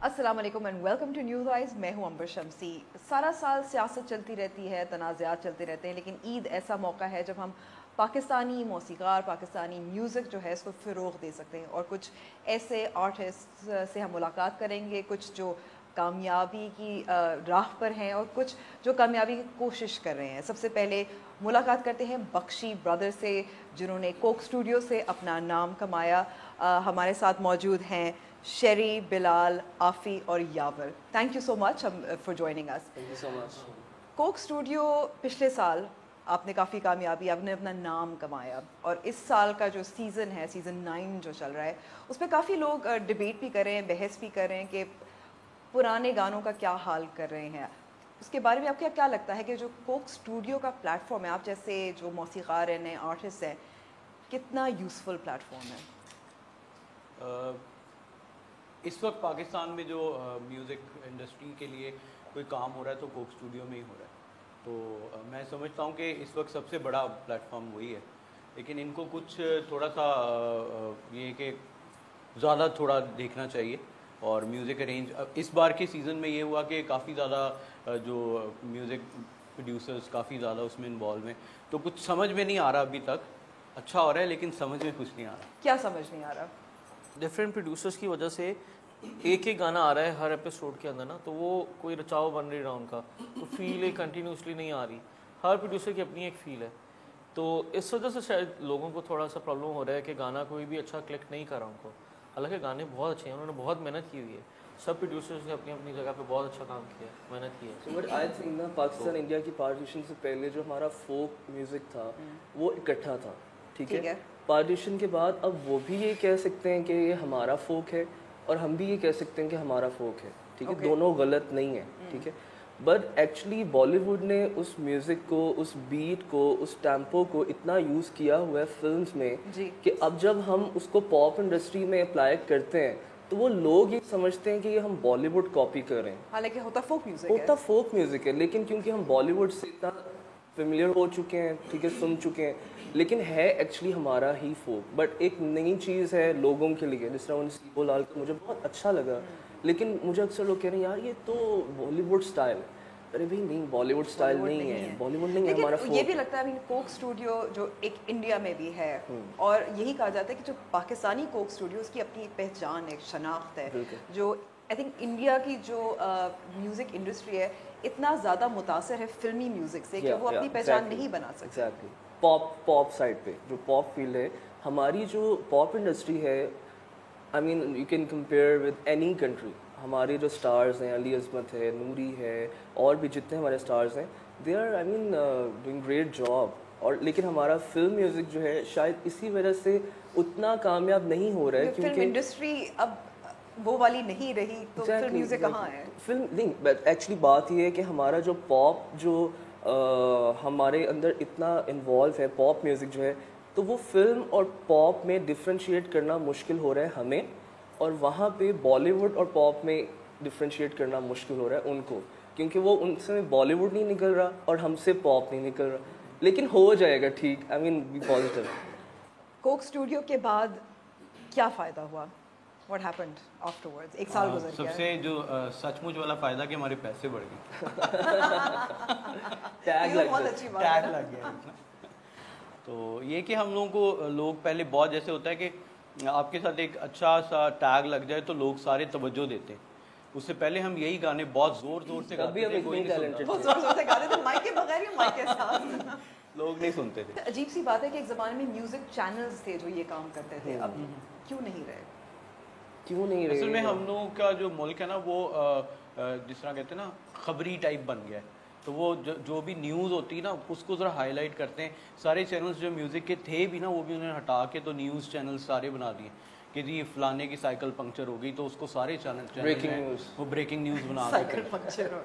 अस्सलाम वालेकुम and welcome to news eyes. मैं हूं अंबर शमसी। सारा साल सियासत चलती रहती है, तनाज़ात चलते रहते हैं, लेकिन ईद ऐसा मौका है जब हम पाकिस्तानी मौसीक़ार, पाकिस्तानी म्यूज़िक जो है इसको फ़रोग़ दे सकते हैं। और कुछ ऐसे आर्टिस्ट से हम मुलाकात करेंगे, कुछ जो कामयाबी की राह पर हैं और कुछ जो कामयाबी की कोशिश कर रहे हैं। सबसे पहले मुलाकात करते हैं बख्शी ब्रदर से, जिन्होंने कोक स्टूडियो से अपना नाम कमाया। हमारे साथ मौजूद हैं शेरी, बिलाल, आफ़ी और Yawar. Thank you so much for joining us. Thank you so much. Coke Studio पिछले साल आपने काफ़ी कामयाबी, आपने अपना नाम कमाया, और इस साल का जो सीज़न है, सीज़न 9 जो चल रहा है, उस पर काफ़ी लोग डिबेट भी कर रहे हैं, बहस भी कर रहे हैं कि पुराने गानों का क्या हाल कर रहे हैं। उसके बारे में आपको क्या लगता है कि जो कोक स्टूडियो का प्लेटफॉर्म है, आप जैसे जो मौसीक़ार हैं, नए आर्टिस्ट हैं, कितना यूज़फुल प्लेटफॉर्म है? इस वक्त पाकिस्तान में जो म्यूज़िक इंडस्ट्री के लिए कोई काम हो रहा है तो कोक स्टूडियो में ही हो रहा है। तो मैं समझता हूँ कि इस वक्त सबसे बड़ा प्लेटफॉर्म वही है, लेकिन इनको कुछ थोड़ा सा ये कि ज़्यादा थोड़ा देखना चाहिए। और म्यूज़िक अरेंज इस बार के सीज़न में ये हुआ कि काफ़ी ज़्यादा जो म्यूज़िक प्रोड्यूसर्स काफ़ी ज़्यादा उसमें इन्वॉल्व हैं, तो कुछ समझ में नहीं आ रहा अभी तक। अच्छा हो रहा है लेकिन समझ में कुछ नहीं आ रहा। क्या समझ नहीं आ रहा? डिफरेंट प्रोड्यूसर्स की वजह से एक ही गाना आ रहा है हर एपिसोड के अंदर ना, तो वो कोई रचाव बन रही रहा उनका, तो फील एक कंटिन्यूसली नहीं आ रही। हर प्रोड्यूसर की अपनी एक फील है, तो इस वजह से शायद लोगों को थोड़ा सा प्रॉब्लम हो रहा है कि गाना कोई भी अच्छा क्लिक नहीं कर रहा उनको। हालांकि गाने बहुत अच्छे हैं, उन्होंने बहुत मेहनत की हुई है, सब प्रोड्यूसर्स ने अपनी अपनी जगह पे बहुत अच्छा काम किया है, मेहनत की है। बट आई थिंक ना पाकिस्तान इंडिया की पार्टीशन से पहले जो हमारा फोक म्यूज़िक था वो इकट्ठा था, ठीक है। पार्टीशन के बाद अब वो भी ये कह सकते हैं कि ये हमारा फोक है, और हम भी ये कह सकते हैं कि हमारा फोक है, ठीक है। दोनों गलत नहीं है, ठीक है। बट एक्चुअली बॉलीवुड ने उस म्यूज़िक को, उस बीट को, उस टेम्पो को इतना यूज़ किया हुआ है फिल्म्स में कि अब जब हम उसको पॉप इंडस्ट्री में अप्लाई करते हैं तो वो लोग ये समझते हैं कि ये हम बॉलीवुड कॉपी कर रहे हैं। हालांकि होता फोक म्यूजिक है, लेकिन क्योंकि हम बॉलीवुड से इतना फेमिलियर हो चुके हैं, ठीक है, सुन चुके हैं, लेकिन है एक्चुअली हमारा ही फोक। बट एक नई चीज़ है लोगों के लिए, जिस तरह उन सीबो लाल का मुझे बहुत अच्छा लगा, लेकिन मुझे अक्सर लोग कह रहे हैं यार ये तो बॉलीवुड स्टाइल है। अरे भाई नहीं, बॉलीवुड स्टाइल नहीं है, बॉलीवुड नहीं है हमारा फोक। ये भी लगता है कोक स्टूडियो जो एक इंडिया में भी है, और यही कहा जाता है कि जो पाकिस्तानी कोक स्टूडियो उसकी अपनी एक पहचान, एक शनाख्त है, जो आई थिंक इंडिया की जो म्यूज़िक इंडस्ट्री है इतना ज़्यादा मुतासर है फिल्मी म्यूज़िक से कि वो अपनी पहचान नहीं बना सकती। एग्जैक्टली। पॉप साइड पे जो पॉप फील्ड है, हमारी जो पॉप इंडस्ट्री है, I mean you can compare with any country. हमारे जो स्टार्स हैं, अली अज़मत है, नूरी है, और भी जितने हमारे स्टार्स हैं, they are I mean doing great job. और लेकिन हमारा फिल्म म्यूज़िक जो है शायद इसी वजह से उतना कामयाब नहीं हो रहा है, क्योंकि फिल्म इंडस्ट्री अब वो वाली नहीं रही, तो फिल्म म्यूज़िक कहाँ है? फिल्म नहीं, बट एक्चुअली बात ये है कि हमारा जो पॉप जो हमारे अंदर इतना इन्वॉल्व है, पॉप म्यूज़िक जो है, तो वो फिल्म और पॉप में डिफ्रेंशिएट करना मुश्किल हो रहा है हमें, और वहाँ पे बॉलीवुड और पॉप में डिफ्रेंशिएट करना मुश्किल हो रहा है उनको, क्योंकि वो उनसे बॉलीवुड नहीं निकल रहा और हमसे पॉप नहीं निकल रहा। लेकिन हो जाएगा ठीक, I mean be positive. Coke Studio के बाद क्या फ़ायदा हुआ? What happened afterwards? एक साल गुजर गया। सबसे जो सचमुच वाला फ़ायदा कि हमारे पैसे बढ़ गए। टैग लग गया। तो ये कि हम लोगों को लोग पहले बहुत जैसे होता है कि आपके साथ एक अच्छा सा टैग लग जाए तो लोग सारे तवज्जो देते हैं। उससे पहले हम यही गाने बहुत जोर जोर से गाते थे, कोई नहीं सुनता। बहुत जोर जोर से गाते थे, माइक के बगैर या माइक के साथ। लोग नहीं सुनते थे। अजीब सी बात है कि एक ज़माने में म्यूज़िक चैनल्स थे जो ये काम करते थे, अब क्यों नहीं रहे? असल में हम लोगों का जो मुल्क है ना, वो जिस तरह कहते हैं ना, खबरी टाइप बन गया है। तो वो जो भी न्यूज़ होती है ना, उसको ज़रा हाईलाइट करते हैं। सारे चैनल्स जो म्यूज़िक के थे भी ना, वो भी उन्होंने हटा के तो न्यूज़ चैनल सारे बना दिए कि जी फलाने की साइकिल पंक्चर हो गई, तो उसको सारे चैनल वो ब्रेकिंग न्यूज़ बना देते हैं।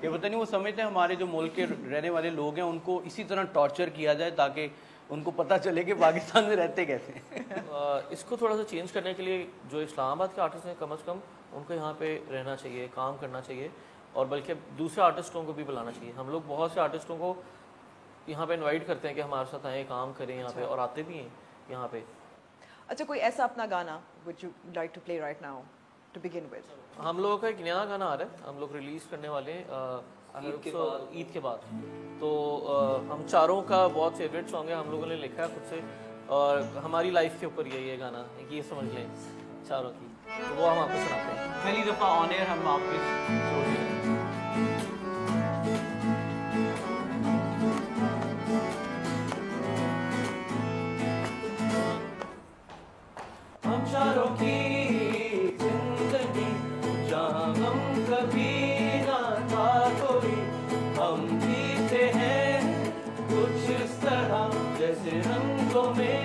ये पता नहीं वो समझते हैं हमारे जो मुल्क के रहने वाले लोग हैं उनको इसी तरह टॉर्चर किया जाए ताकि उनको पता चले कि पाकिस्तान में रहते कैसे हैं। इसको थोड़ा सा चेंज करने के लिए जो इस्लामाबाद के आर्टिस्ट हैं, कम से कम उनको यहाँ पे रहना चाहिए, काम करना चाहिए, और बल्कि दूसरे आर्टिस्टों को भी बुलाना चाहिए। हम लोग बहुत से आर्टिस्टों को यहाँ पे इनवाइट करते हैं कि हमारे साथ आए, काम करें यहाँ पे, और आते भी हैं यहाँ पे। अच्छा, कोई ऐसा अपना गाना which you like to play right now to begin with? हम लोगों का एक नया गाना आ रहा है, हम लोग रिलीज़ करने वाले हैं ईद के बाद। तो हम चारों का बहुत फेवरेट सॉन्ग है, हम लोगों ने लिखा है खुद से और हमारी लाइफ के ऊपर ये गाना ये समझ लें चारों की, तो वो हम आपको सुनाते हैं। पहली दफ़ा ऑन एयर हम आपके हम चारों की जिंदगी जहाँ हम कभी ना था कोई, हम जीते हैं कुछ इस तरह जैसे रंगों में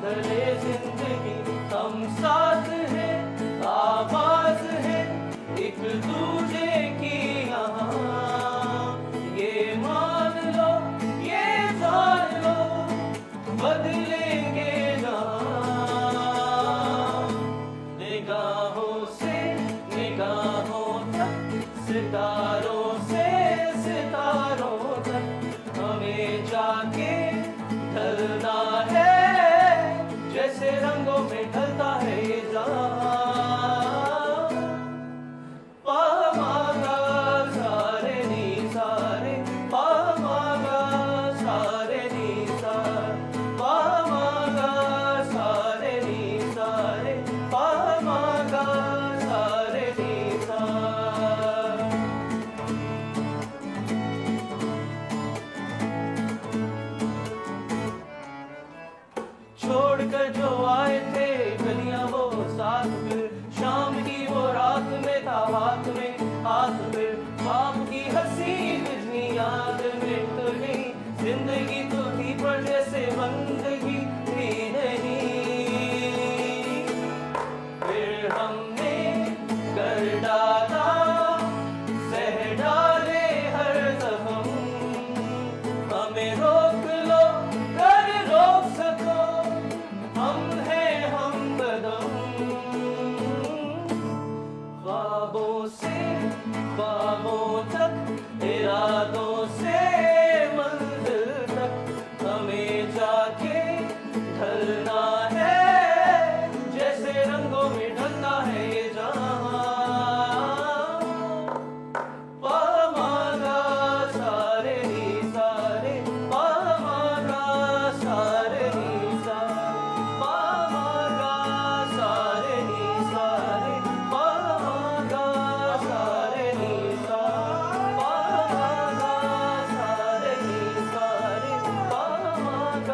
ढले जिंदगी। हम साथ हैं, आवाज है एक दूजे की यहाँ, ये मान लो ये जान लो बदलेंगे ना। निगाहों से निगाहों तक, सितारों से सितारों तक, हमें जाके ढलना है जैसे रंगों में ढलता है ये जहां। पामागा सारे नी सारे, पामागा सारे नी सारे, पामागा सारे नी सारे, पामागा सारे नी सारे। छोड़कर जो आए थे गलियां वो साथ, फिर शाम की वो रात में था हाथ में हाथ, फिर बाप की हंसी बिजली याद में तो नहीं, जिंदगी तो थी पर जैसे बंदगी थी नहीं। फिर हमने कर डाला सह डाले हर जख्म, हमें रोक लो कर रोक सको, हम हैं हमदम। ख्वाबों से ख्वाबों तक, इरादों से मंजिल तक, हमें जाके ढलना है जैसे रंगों में ढलता है ये जहां। पामागा सारे नी सारे, पामागा सारे नी सारे, पामागा सारे नी सारे, पामागा सारे नी सारे, पामागा सारे नी सारे, पामागा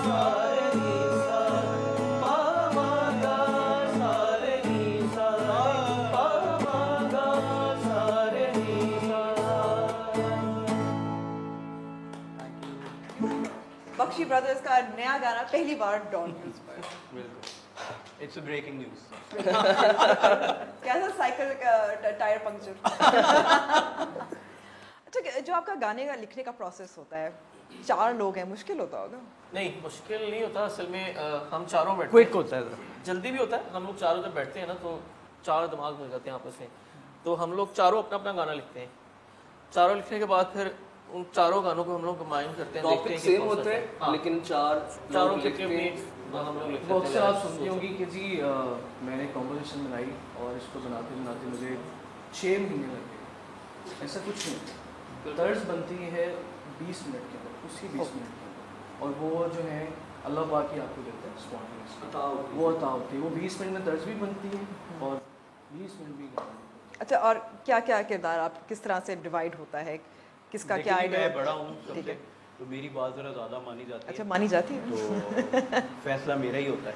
सारे नी सारे, पामागा सारे नी सारे, पामागा सारे नी सारे। बख्शी ब्रदर्स का नया गाना पहली बार डॉन न्यूज पर, बिल्कुल इट्स ब्रेकिंग न्यूज़। कैसा साइकिल का टायर पंक्चर? अच्छा, जो आपका गाने का लिखने का प्रोसेस होता है, 4 लोग हैं, मुश्किल होता होगा? नहीं, मुश्किल नहीं होता असल में। हम चारों बैठते क्विक हैं, होता है जल्दी भी होता है। हम लोग चारों जब बैठते हैं ना तो 4 दिमाग मिल जाते हैं आपस में, तो हम लोग चारों अपना अपना गाना लिखते हैं। चारों लिखने के बाद फिर उन चारों गानों को हम लोग कंबाइन करते हैं, देखते टॉपिक हैं कि सेम कौन सा होते अच्छा है। हैं लेकिन चारों के लिखते हैं। हम लोग लिखते बहुत से हैं। आप सुनती होंगी कि जी मैंने कॉम्पोजिशन बनाई और इसको बनाते बनाते मुझे 6 महीने लग गए। ऐसा कुछ नहीं, तर्ज बनती है 20 मिनट के अंदर, उसी 20 मिनट के अंदर, और वो जो है अल्लाह पाक ही आपको देता है स्पॉन्टेनियस, वो अता होती है। वो 20 मिनट में तर्ज भी बनती है और 20 मिनट भी गाना। अच्छा, और क्या क्या किरदार आप किस तरह से डिवाइड होता है, किसका क्या देखिए, आइडिया? मैं बड़ा हूँ ठीक सबसे, है। तो मेरी बात ज़रा ज़्यादा मानी जाती अच्छा, है, मानी जाती है तो फैसला मेरा ही होता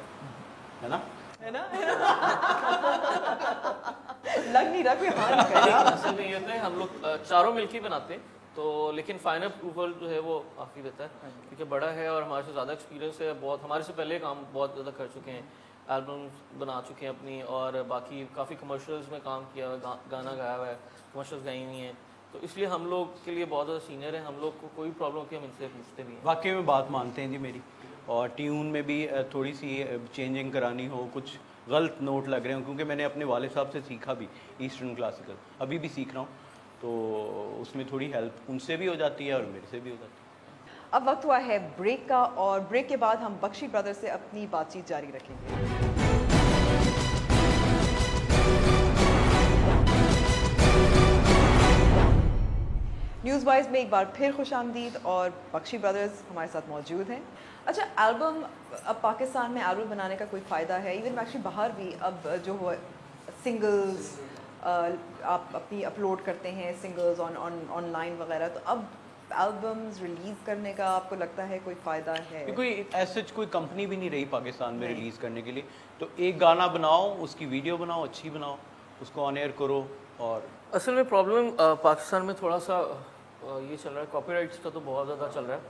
है ना? है ना? लग नहीं रहा कोई हाँ नहीं करेगा। असल में ये होता है हम लोग चारों मिलके बनाते हैं, तो लेकिन फाइनल अप्रूवल जो है वो आखिरी देता है, क्योंकि बड़ा है और हमारे से ज़्यादा एक्सपीरियंस है, बहुत हमारे से पहले काम बहुत ज़्यादा कर चुके हैं, एल्बम बना चुके हैं अपनी, और बाकी काफ़ी कमर्शियल्स में काम किया हुआ है, गाना गाया हुआ है, कमर्शियल्स गाई हुई हैं, तो इसलिए हम लोग के लिए बहुत ज़्यादा सीनियर है। हम लोग को कोई प्रॉब्लम होती है हम इनसे पूछते भी हैं। वाकई में बात मानते हैं जी मेरी, और ट्यून में भी थोड़ी सी चेंजिंग करानी हो, कुछ गलत नोट लग रहे हो, क्योंकि मैंने अपने वाले साहब से सीखा भी ईस्टर्न क्लासिकल, अभी भी सीख रहा हूँ, तो उसमें थोड़ी हेल्प उनसे भी हो जाती है और मेरे से भी हो जाती है। अब वक्त हुआ है ब्रेक का, और ब्रेक के बाद हम बख्शी ब्रदर्स से अपनी बातचीत जारी रखेंगे। न्यूज़ वाइज में एक बार फिर खुशामदीद और बख्शी ब्रदर्स हमारे साथ मौजूद हैं। अच्छा, एल्बम अब पाकिस्तान में एल्बम बनाने का कोई फ़ायदा है? इवन एक्चुअली बाहर भी अब जो हो सिंगल्स आप अपनी अपलोड करते हैं सिंगल्स ऑनलाइन वगैरह, तो अब एल्बम्स रिलीज़ करने का आपको लगता है कोई फ़ायदा है? कोई ऐसा कोई कंपनी भी नहीं रही पाकिस्तान में रिलीज़ करने के लिए। तो एक गाना बनाओ, उसकी वीडियो बनाओ, अच्छी बनाओ, उसको ऑन एयर करो। और असल में प्रॉब्लम पाकिस्तान में थोड़ा सा ये चल रहा है, कॉपीराइट्स का तो बहुत ज़्यादा चल रहा है।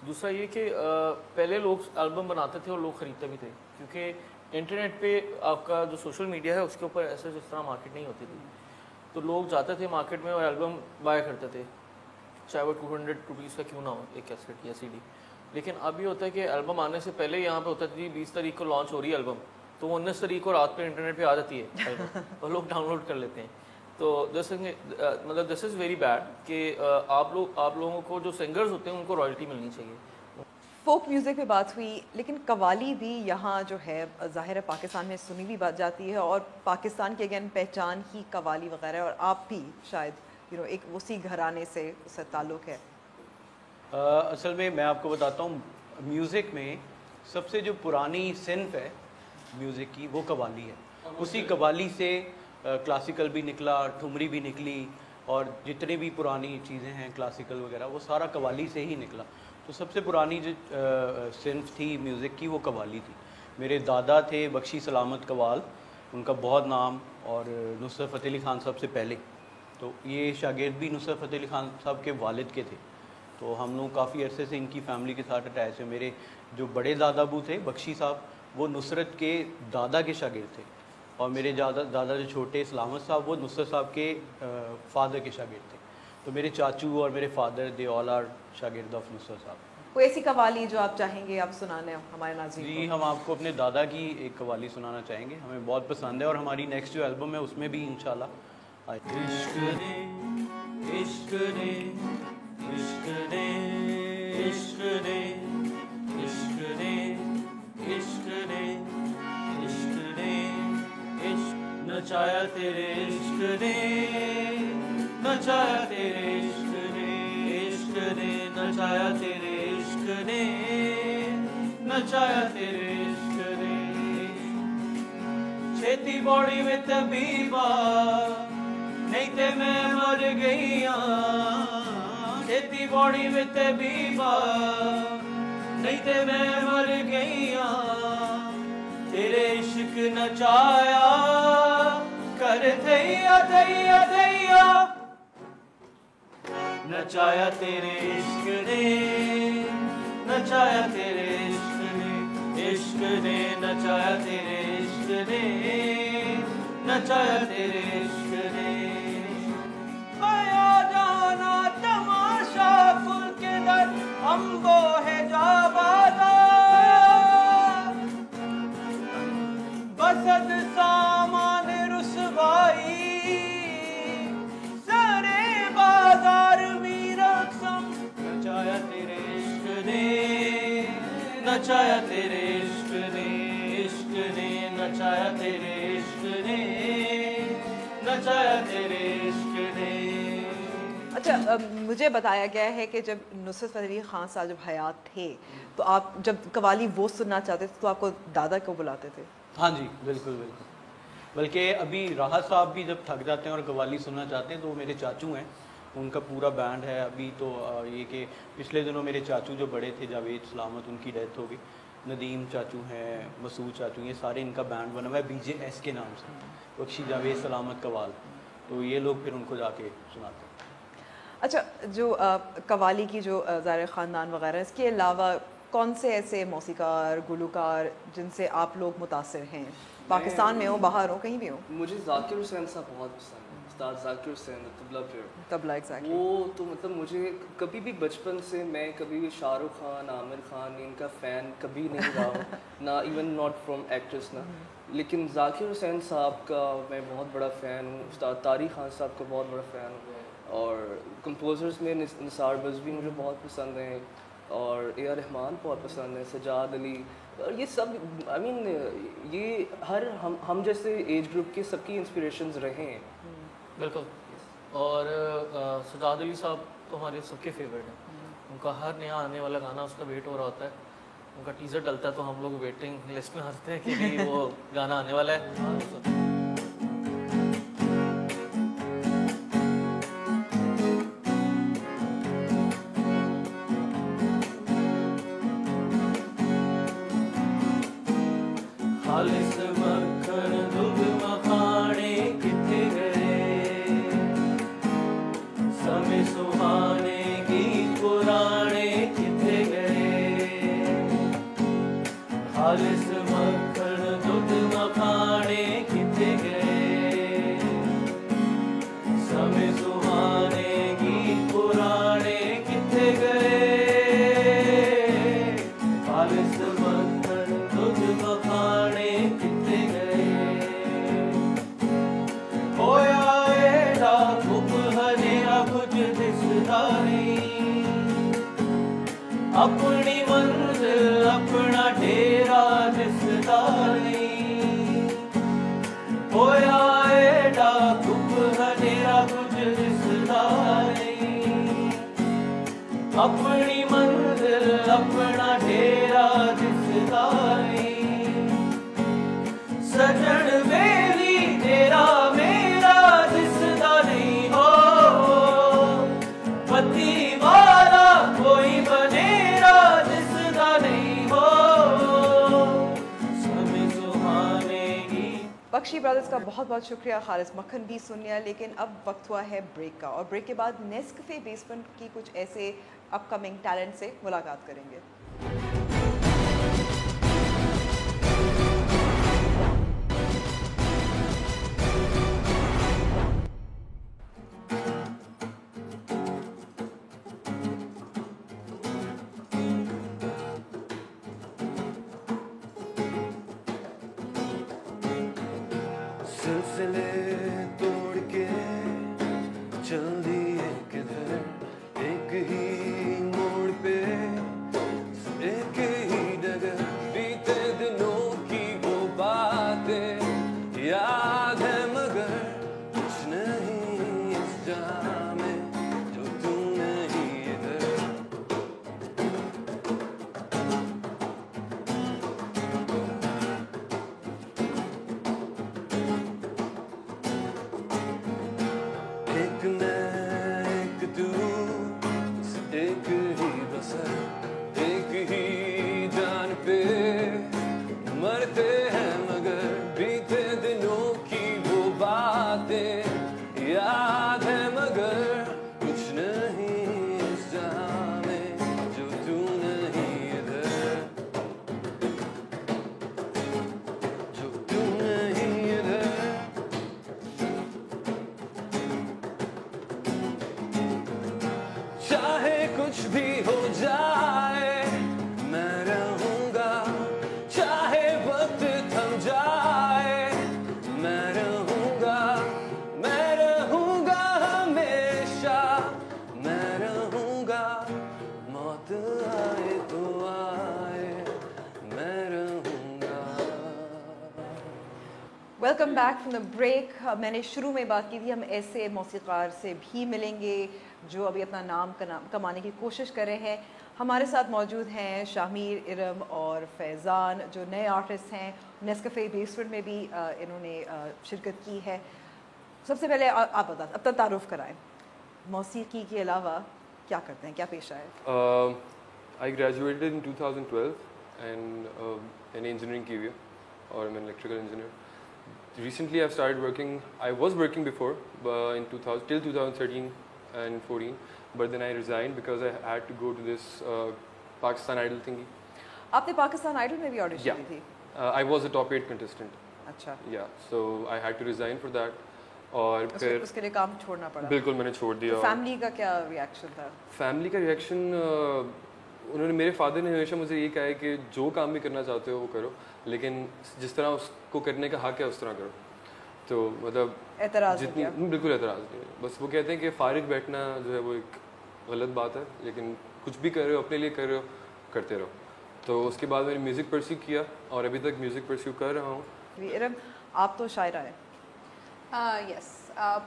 दूसरा ये कि पहले लोग एल्बम बनाते थे और लोग ख़रीदते भी थे, क्योंकि इंटरनेट पे आपका जो सोशल मीडिया है उसके ऊपर ऐसे जिस तरह मार्केट नहीं होती थी, तो लोग जाते थे मार्केट में और एल्बम बाय करते थे, चाहे वो 200 रुपीज़ का क्यों ना हो, एक कैसेट या सीडी। लेकिन अब ये होता है कि एल्बम आने से पहले यहाँ पे होता है जी 20 तारीख को लॉन्च हो रही है एल्बम, तो 19 तारीख को रात पे इंटरनेट पे आ जाती है एल्बम और लोग डाउनलोड कर लेते हैं। तो मतलब दिस इज़ वेरी बैड कि आप लोगों को जो सिंगर्स होते हैं उनको रॉयल्टी मिलनी चाहिए। फोक म्यूज़िक पे बात हुई, लेकिन कवाली भी यहाँ जो है ज़ाहिर है पाकिस्तान में सुनी भी बात जाती है और पाकिस्तान की अगेन पहचान ही कवाली वगैरह, और आप भी शायद एक उसी घराने से उससे ताल्लुक़ है। असल में मैं आपको बताता हूँ, म्यूज़िक में सबसे जो पुरानी सिन्फ है म्यूज़िक की वो कवाली है। उसी कवाली से क्लासिकल भी निकला, ठुमरी भी निकली, और जितनी भी पुरानी चीज़ें हैं क्लासिकल वगैरह वो सारा कवाली से ही निकला। तो सबसे पुरानी जो सिन्फ थी म्यूज़िक की वो कवाली थी। मेरे दादा थे बख्शी सलामत कवाल, उनका बहुत नाम, और नुसरत फ़तेह अली ख़ान साहब से पहले। तो ये शागिर्द भी नुसरत फ़तेह अली ख़ान साहब के वालिद के थे। तो हम लोग काफ़ी अरसे से इनकी फैमिली के साथ अटैच है। मेरे जो बड़े दादाबू थे बख्शी साहब, वो नुसरत के दादा के शागिर्द थे, और मेरे दादा जो छोटे सलामत साहब वो नुसरत साहब के फादर के शागिर्द थे। तो मेरे चाचू और मेरे फादर दे ऑल आर शागिर्द ऑफ नुसरत साहब। कोई ऐसी कवाली जो आप चाहेंगे आप सुनाने हमारे नाज़रीन जी, हम आपको अपने दादा की एक कवाली सुनाना चाहेंगे, हमें बहुत पसंद है, और हमारी नेक्स्ट जो एल्बम है उसमें भी इंशाल्लाह। इश्क ने इश्क ने इश्क ने इश्क ने इश्क ने इश्क ने इश्क ने इश्क नचाया तेरे इश्क ने नचाया तेरे इश्क ने इश्क ने नचाया तेरे इश्क ने नचाया तेरे इश्क ने छेती बॉडी में तबीबा नहीं ते मैं मर गई छेती बॉडी में तबीबा नहीं ते मैं मर गई तेरे इश्क नचाया कर थैया थैया थैया नचाया तेरे इश्क ने नचाया तेरे इश्क ने इश्क ने नचाया तेरे इश्क ने नचाया तेरे इश्क ने आया जाना तमाशा फुल के दर हम वो है जाबादा बसद सामान रुसवाई सारे बाजार मेरा सम नचाया तेरे इश्क ने नचाया तेरे इश्क ने इश्क ने नचाया तेरे इश्क ने नचाया तेरे इश्क ने। अच्छा, मुझे बताया गया है कि जब नुसरत फ़तेह अली ख़ान साहब जब हयात थे तो आप जब कवाली वो सुनना चाहते थे तो आपको दादा को बुलाते थे? हाँ जी, बिल्कुल बिल्कुल। बल्कि अभी राहत साहब भी जब थक जाते हैं और कवाली सुनना चाहते हैं तो वो मेरे चाचू हैं, उनका पूरा बैंड है अभी। तो ये कि पिछले दिनों मेरे चाचू जो बड़े थे जावेद सलामत, उनकी डेथ हो गई। नदीम चाचू हैं, मसूद चाचू, ये सारे इनका बैंड बना हुआ है BJS के नाम से, बख्शी जावेद सलामत कवाल। तो ये लोग फिर उनको जाके सुनाते हैं। अच्छा, जो कवाली की जो ज़ाहिर ख़ानदान वगैरह, इसके अलावा कौन से ऐसे मौसीकार गुलूकार जिनसे आप लोग मुतासिर हैं, पाकिस्तान में हो बाहर हो कहीं भी हो? मुझे जाकिर हुसैन साहब बहुत पसंद है, उस्ताद जाकिर हुसैन तबला प्लेयर। तबला, एग्जैक्टली। वो तो मतलब मुझे कभी भी बचपन से मैं कभी भी शाहरुख खान, आमिर खान इनका फ़ैन कभी नहीं रहा हूँ ना, इवन नॉट फ्रॉम एक्ट्रेस ना, लेकिन जाकिर हुसैन साहब का मैं बहुत बड़ा फ़ैन हूँ। उस्ताद तारिक खान साहब का बहुत बड़ा फ़ैन हूँ, और कंपोज़र्स में निसार बज़वी मुझे बहुत पसंद हैं, और A.R. रहमान बहुत पसंद है, सजाद अली, और ये सब आई मीन ये हर हम जैसे एज ग्रुप के सबकी इंस्पिरेशंस रहे हैं। बिल्कुल। और सजाद अली साहब तो हमारे सबके फेवरेट हैं। उनका हर नया आने वाला गाना उसका वेट हो रहा होता है, उनका टीज़र डलता है तो हम लोग वेटिंग लिस्ट में हंसते हैं कि नहीं वो गाना आने वाला है। खालिस मक्खन दूध मखाने किथे गए, समय सुहाने गीत पुराने किथे गए। खालिस मक्खन दूध मखाने किथे गए, समय सुहाने गीत पुराने किथे गए। खालिस मक्खन दूध मखाने किथे गए। होया एड़ा धुप हनेरा कुछ दिसदा नहीं, अपनी मंजिल अपना डेरा दिसदा नहीं। होया एड़ा धुप हनेरा कुछ दिसदा नहीं, अपनी मंजिल अपना डेरा दिसदा नहीं। सजन वेली तेरा मेरा दिसदा नहीं हो, पति वाला कोई बनेरा दिसदा नहीं हो। समय सुहाने की बख्शी ब्रदर्स का बहुत बहुत शुक्रिया। खालिस मक्खन भी सुन लिया, लेकिन अब वक्त हुआ है ब्रेक का, और ब्रेक के बाद नेस्कफे बेसमेंट की कुछ ऐसे अपकमिंग टैलेंट से मुलाकात करेंगे। सिलसिले तोड़ के चल दिए किधर, एक ही मोड़ पे एक ही डगर। बीते दिनों की वो बातें याद है मगर कुछ नहीं इस जहां में जो तू नहीं इधर। एक मैं एक तू, एक ही बसर, एक ही जान पे मरते हैं मगर बीते दिनों की वो बातें याद है मगर कुछ नहीं इस जहां में जो तू नहीं इधर, जो तू नहीं इधर। चाहे कुछ भी हो जाए मैं रहूंगा, चाहे वक्त थम जाए मैं रहूंगा, मैं रहूंगा हमेशा, मैं रहूंगा। मौत आए तो आए मैं रहूंगा। Welcome back from the break. मैंने शुरू में बात की थी हम ऐसे मौसीकार से भी मिलेंगे जो अभी अपना नाम कमाने की कोशिश कर रहे हैं। हमारे साथ मौजूद हैं शामीर, इरम और फैज़ान, जो नए आर्टिस्ट हैं। नेस्कफे बेसमेंट में भी इन्होंने शिरकत की है। सबसे पहले आप बताएं, अब तक तारुफ कराएं, मौसीकी के अलावा क्या करते हैं, क्या पेशा है? I graduated in 2012 and मैंने इंजीनियरिंग की हुई है और मैं electrical engineer. Recently I've started working, I was working before in 2000 till 2013 and 14, but then I resigned because I had to go to this Pakistan Idol thingy. आपने Pakistan idol में भी audition Yeah. दी थी? I was a top 8 contestant. अच्छा, Yeah, so I had to resign for that. और फिर उसके लिए काम छोड़ना पड़ा? बिल्कुल मैंने छोड़ दिया। फैमिली का क्या रिएक्शन था? फैमिली का रिएक्शन, उन्होंने, मेरे फादर ने हमेशा मुझे ये कहा है कि जो काम भी करना चाहते हो वो करो, लेकिन जिस तरह उसको करने का हक है उस तरह करो। तो मतलब एतराज़ जितनी, बिल्कुल एतराज़ नहीं है, बस वो कहते हैं कि फारिग बैठना जो है वो एक गलत बात है, लेकिन कुछ भी कर रहे हो अपने लिए कर रहे हो, करते रहो। तो उसके बाद मैंने म्यूज़िक परस्यू किया और अभी तक म्यूज़िक परस्यू कर रहा हूँ। इरम, आप तो शायरा है। Yes,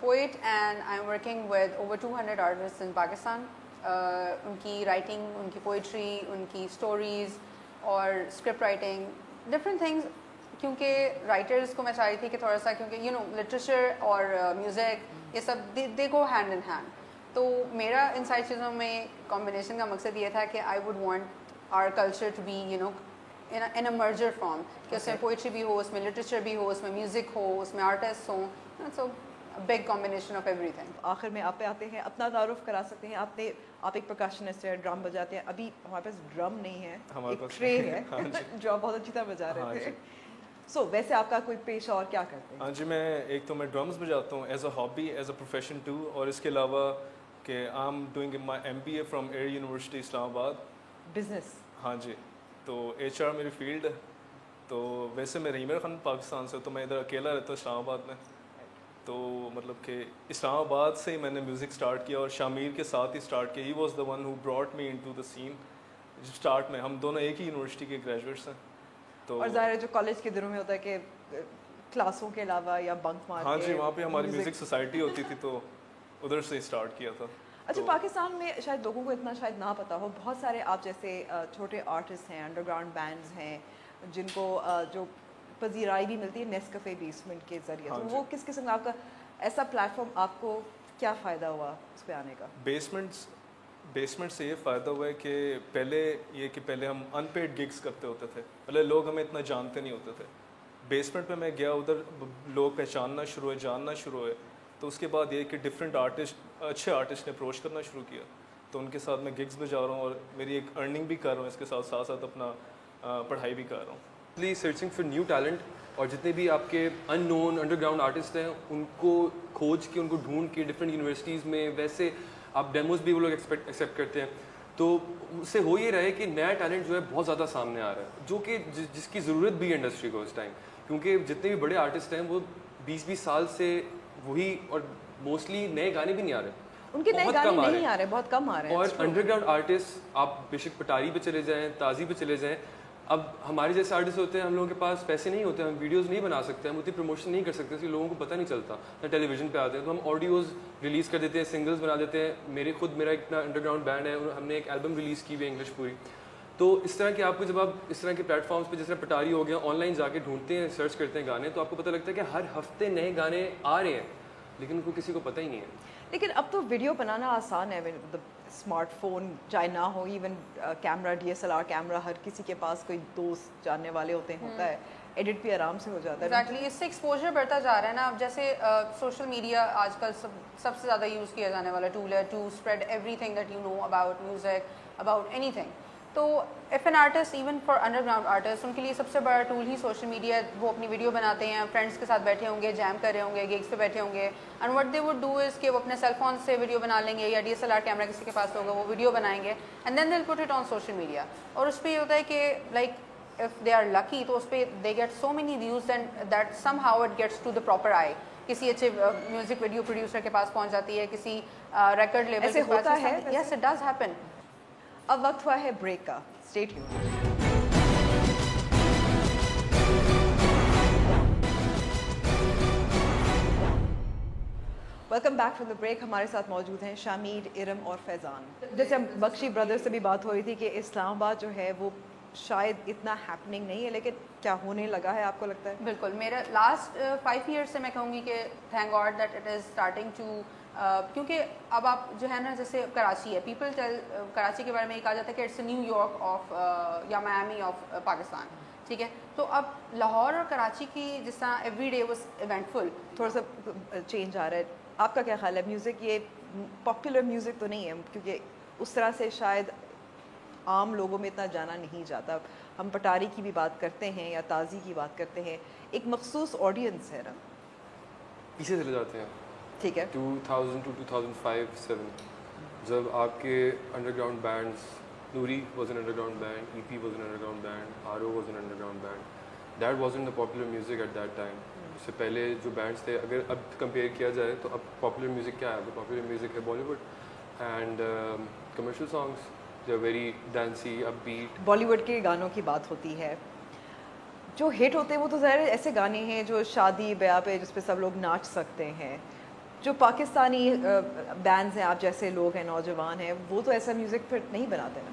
poet and I'm working with over 200 artists in Pakistan. उनकी writing, उनकी poetry, उनकी stories और script writing, different things. क्योंकि writers को मैं चाह रही थी कि थोड़ा सा, क्योंकि you know literature और music ये सब they go hand in hand. तो मेरा इन सारी चीज़ों में combination का मकसद ये था कि I would want our culture to be you know in a merger form, कि उसमें poetry भी हो, उसमें literature भी हो, उसमें music हो, उसमें artists हों, so a big combination of everything. आखिर में आप पे आते हैं, अपना तारुफ करा सकते हैं। आप एक percussionist हैं, ड्रम बजाते हैं। अभी हमारे पास ड्रम नहीं है, एक ट्रे है जो आप बहुत अच्छी तरह बजा रहे थे। So वैसे आपका कोई पेशा और क्या करते हैं? हाँ जी, मैं ड्रम्स बजाता हूँ as a hobby, as a profession too, और इसके अलावा कि I am doing my MBA from Air University Islamabad. Business? हाँ जी, तो HR मेरी फील्ड है। तो वैसे मैं रहीम खान पाकिस्तान से, तो मैं इधर अकेला रहता हूँ इस्लामाबाद में। तो मतलब कि इस्लामाबाद से ही मैंने म्यूज़िक स्टार्ट किया और शामिर के साथ ही स्टार्ट किया। He was the one who brought me into the scene. Start में हम दोनों एक ही यूनिवर्सिटी के ग्रेजुएट्स हैं। तो और ज़ाहिर है जो कॉलेज के दिनों में होता है कि क्लासों के अलावा या बंक मार के, हाँ जी, वहाँ पे हमारी म्यूज़िक सोसाइटी होती थी, तो उधर से स्टार्ट किया था। अच्छा, पाकिस्तान में शायद लोगों को इतना शायद ना पता हो, बहुत सारे आप जैसे छोटे आर्टिस्ट हैं, अंडरग्राउंड बैंड्स हैं, जिनको जो पजीराई भी मिलती है नेस्कफ़े बेसमेंट के ज़रिए। तो वो किस किस्म का आपका ऐसा प्लेटफॉर्म, आपको क्या फ़ायदा हुआ उस पर आने का? बेसमेंट से ये फ़ायदा हुआ है कि पहले हम अनपेड गिग्स करते होते थे, पहले लोग हमें इतना जानते नहीं होते थे। बेसमेंट पे मैं गया, उधर लोग पहचानना शुरू हुए, जानना शुरू हुए। तो उसके बाद ये कि डिफरेंट अच्छे आर्टिस्ट ने अप्रोच करना शुरू किया, तो उनके साथ मैं गिग्स बजा रहा हूँ और मेरी एक अर्निंग भी कर रहा हूँ, इसके साथ साथ अपना पढ़ाई भी कर रहा हूँ। Please searching for new talent, और जितने भी आपके अननोन अंडरग्राउंड आर्टिस्ट हैं उनको खोज के, उनको ढूंढ के डिफरेंट यूनिवर्सिटीज़ में, वैसे आप डेमोज भी वो लोग एक्सेप्ट करते हैं, तो उससे हो ये रहा है कि नया टैलेंट जो है बहुत ज़्यादा सामने आ रहा है, जो कि जिसकी ज़रूरत भी है इंडस्ट्री को इस टाइम। क्योंकि जितने भी बड़े आर्टिस्ट हैं वो 20-20 साल से वही, और मोस्टली नए गाने भी नहीं आ रहे, उनके नए गाने नहीं आ रहे, बहुत कम आ रहे हैं। और अंडरग्राउंड आर्टिस्ट आप बेशक पटारी पे चले जाएं, ताज़ी पे चले जाएं, अब हमारे जैसे आर्टिस्ट होते हैं, हम लोगों के पास पैसे नहीं होते, हम वीडियोस नहीं बना सकते, हम उतनी प्रमोशन नहीं कर सकते, इसलिए लोगों को पता नहीं चलता। ना टेलीविजन पे आते हैं तो हम ऑडियोज़ रिलीज़ कर देते हैं, सिंगल्स बना देते हैं। मेरा एक अंडरग्राउंड बैंड है, हमने एक एल्बम रिलीज़ की हुई है इंग्लिश पूरी। तो इस तरह के आपको, जब आप इस तरह के प्लेटफॉर्म्स पे, जैसे पटारी हो गया, ऑनलाइन जाके ढूंढते हैं, सर्च करते हैं गाने, तो आपको पता लगता है कि हर हफ्ते नए गाने आ रहे हैं, लेकिन उनको किसी को पता ही नहीं है। लेकिन अब तो वीडियो बनाना आसान है, स्मार्टफोन चाहे ना हो, इवन कैमरा, DSLR कैमरा हर किसी के पास, कोई दोस्त जानने वाले होता है, एडिट भी आराम से हो जाता है। एग्जैक्टली, इससे एक्सपोजर बढ़ता जा रहा है ना। अब जैसे सोशल मीडिया आजकल सबसे ज़्यादा यूज़ किया जाने वाला टूल है to spread everything that you know about music, about anything. तो if an artist, even for underground artist, उनके लिए सबसे बड़ा टूल ही सोशल मीडिया। वो अपनी वीडियो बनाते हैं, फ्रेंड्स के साथ बैठे होंगे, जैम कर रहे होंगे, गिग्स पे बैठे होंगे, and what they would do is कि वो अपने सेलफोन से वीडियो बना लेंगे, या DSLR कैमरा किसी के पास होगा, वो वीडियो बनाएंगे, and then they will put it on social media. और उस पर ये होता है कि like if they are lucky, तो उस पर they get so many views and that somehow it gets to the proper eye. किसी अच्छे म्यूजिक वीडियो प्रोड्यूसर के पास पहुँच जाती है, किसी रिकॉर्ड लेवल के पास। Yes, it does happen. अब वक्त हुआ है ब्रेक का, stay tuned. Welcome back from the break. हमारे साथ मौजूद हैं शामिर, इरम और फैज़ान। जैसे बख्शी ब्रदर्स से भी बात हो रही थी कि इस्लामाबाद जो है वो शायद इतना हैपनिंग नहीं है, लेकिन क्या होने लगा है, आपको लगता है? बिल्कुल, मेरा लास्ट 5 ईयर्स से मैं कहूँगी कि thank God that it is starting too, क्योंकि अब आप जो है ना, जैसे कराची है, पीपल टेल कराची के बारे में ये कहा जाता है कि इट्स न्यूयॉर्क ऑफ या मायामी ऑफ पाकिस्तान, ठीक है। तो अब लाहौर और कराची की जिस तरह एवरी डे वाज इवेंटफुल, थोड़ा सा चेंज आ रहा है। आपका क्या ख्याल है? म्यूज़िक ये पॉपुलर म्यूज़िक तो नहीं है, क्योंकि उस तरह से शायद आम लोगों में इतना जाना नहीं जाता। हम पटारी की भी बात करते हैं या ताज़ी की बात करते हैं, एक मखसूस ऑडियंस है ना। पीछे चले जाते हैं, ठीक है, 2000 to 2005-7, जब आपके underground bands, Noori was an underground band, EP was an underground band, RO was an underground band, that wasn't the popular music at that time. उससे पहले जो बैंड्स थे, अगर अब कंपेयर किया जाए तो अब पॉपुलर म्यूजिक क्या है? अब पॉपुलर म्यूजिक है Bollywood and commercial songs, they are very dancy, upbeat. Bollywood के गानों की बात होती है, जो हिट होते हैं वो तो ज़ाहिर ऐसे गाने हैं जो शादी ब्याह पे जिस पे सब लोग नाच सकते हैं। जो पाकिस्तानी बैंड्स हैं, आप जैसे लोग हैं, नौजवान हैं, वो तो ऐसा म्यूज़िक फिर नहीं बनाते ना?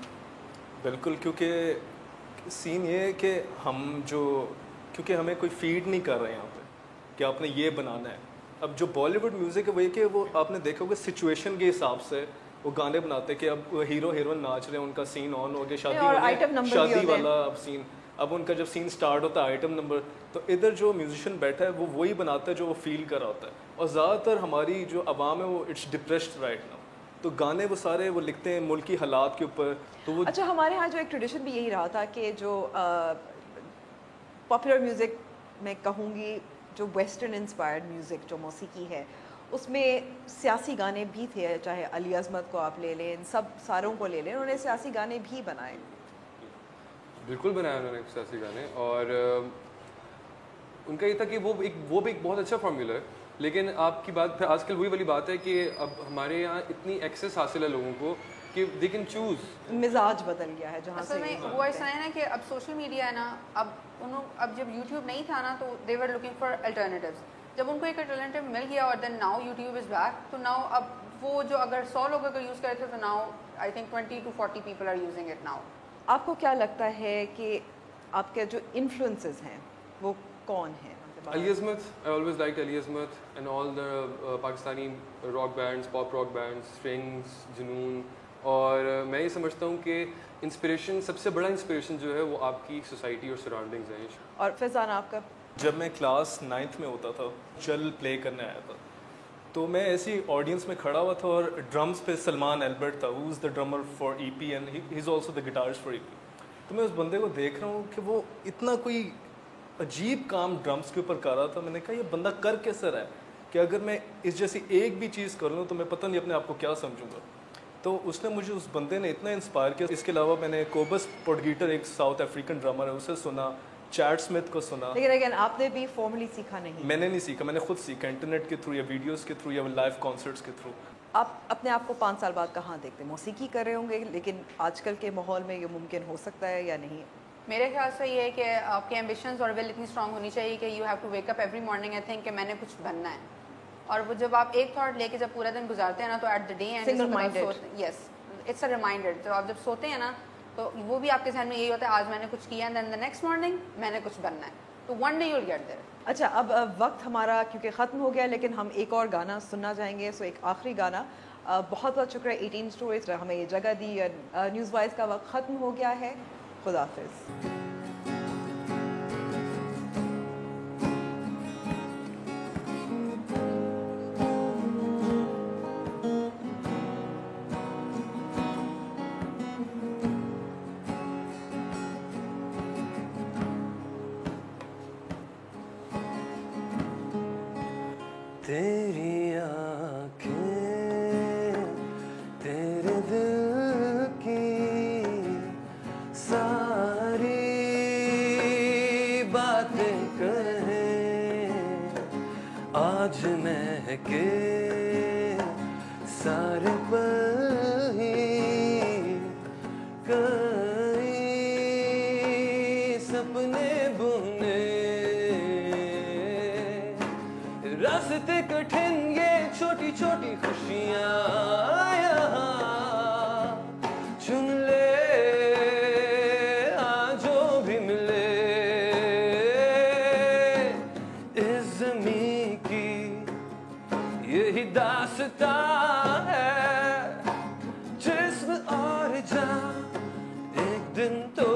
बिल्कुल, क्योंकि सीन ये है कि क्योंकि हमें कोई फीड नहीं कर रहे हैं यहाँ पे कि आपने ये बनाना है। अब जो बॉलीवुड म्यूज़िक है वही कि वो आपने देखा होगा सिचुएशन के हिसाब से वो गाने बनाते हैं कि अब हीरो हीरोइन नाच रहे हैं, उनका सीन ऑन हो गया, शादी वाला अब सीन, अब उनका जब सीन स्टार्ट होता है आइटम नंबर, तो इधर जो म्यूजिशियन बैठा है वो वही बनाता है जो वो फील कर रहा होता है। और ज़्यादातर हमारी जो आवाम है वो इट्स डिप्रेस्ड राइट नाउ, तो गाने वो सारे वो लिखते हैं मुल्की हालात के ऊपर। तो वो अच्छा, हमारे यहाँ जो एक ट्रेडिशन भी यही रहा था कि जो पॉपुलर म्यूज़िक मैं कहूँगी, जो वेस्टर्न इंस्पायर्ड म्यूज़िक जो मौसीकी है, उसमें सियासी गाने भी थे, चाहे अली अज़मत को आप ले लें, इन सब सारों को ले लें, उन्होंने सियासी गाने भी बनाए। बिल्कुल बनाया उन्होंने सियासी गाने, और उनका ये था कि वो भी एक बहुत अच्छा फार्मूला है। लेकिन आपकी बात फिर आजकल वही वाली बात है कि अब हमारे यहाँ इतनी एक्सेस हासिल है लोगों को कि दे कैन चूज़, मिजाज बदल गया है जहाँ से। वो ऐसा है ना कि अब सोशल मीडिया है ना, अब जब यूट्यूब नहीं था ना, तो they were looking for alternatives. जब उनको एक अल्टरनेटिव मिल गया और then now YouTube is back, तो नाउ अब वो जो अगर 100 लोग अगर यूज़ करे थे, तो now I think 20 to 40 people are using it now. आपको क्या लगता है कि आपके जो इन्फ्लुएंसेस हैं वो कौन हैं? Ali Azmat, I always liked Ali Azmat and all the Pakistani rock bands, pop rock bands, Strings, Junoon, और मैं ये समझता हूँ कि इंस्पिरेशन, सबसे बड़ा इंस्पिरेशन जो है वो आपकी सोसाइटी और सराउंडिंग्स हैं। और फैज़ान आपका? जब मैं क्लास 9th में होता था, चल प्ले करने आया था, तो मैं ऐसी ऑडियंस में खड़ा हुआ था और ड्रम्स पे सलमान एल्बर्ट था, who is the drummer for EP and he is also the guitarist for EP। तो मैं उस बंदे को देख रहा हूँ कि वो इतना कोई अजीब काम ड्रम्स के ऊपर कर रहा था। मैंने कहा ये बंदा कर कैसे रहा है कि अगर मैं इस जैसी एक भी चीज़ कर लूँ तो मैं पता नहीं अपने आप को क्या समझूंगा। तो उसने मुझे, उस बंदे ने इतना इंस्पायर किया। इसके अलावा मैंने कोबस पोर्टगीटर, एक साउथ अफ्रीकन ड्रमर है, उसे सुना, चैट स्मिथ को सुना। लेकिन अगेन आपने भी फॉर्मली सीखा नहीं? मैंने नहीं सीखा, मैंने खुद सीखा इंटरनेट के थ्रू या वीडियोस के थ्रू या लाइव कॉन्सर्ट्स के थ्रू। आप अपने आप को 5 साल बाद कहाँ देखते हैं? मौसीकी कर रहे होंगे, लेकिन आजकल के माहौल में ये मुमकिन हो सकता है या नहीं? मेरे ख्याल से ये है कि आपके एम्बिशंस और विल इतनी स्ट्रांग होनी चाहिए कि you have to wake up every morning and think कि मैंने कुछ बनना है। और वो जब आप एक थॉट लेके जब पूरा दिन गुजारते हैं ना, तो at the day and yes it's a reminder. तो आप जब सोते हैं ना, तो वो भी आपके ज़हन में यही होता है, आज मैंने कुछ किया, and then the next morning मैंने कुछ बनना है, तो one day you will get there. अच्छा, अब वक्त हमारा क्योंकि ख़त्म हो गया, लेकिन हम एक और गाना सुनना चाहेंगे। सो एक आखिरी गाना। बहुत बहुत शुक्रिया 18 स्टोरीज हमें ये जगह दी। न्यूज़ वाइज का वक्त ख़त्म हो गया है। खुदाफिज। तेरी आँखें तेरे दिल की सारी बातें कहें, आज महके सारे पल ही कई सपने बुने, रास्ते कठिन ये छोटी छोटी खुशियाँ यहाँ चुन ले, जो भी मिले इस ज़मीं की यही दास्तां है, जिस्म और जान एक दिन तो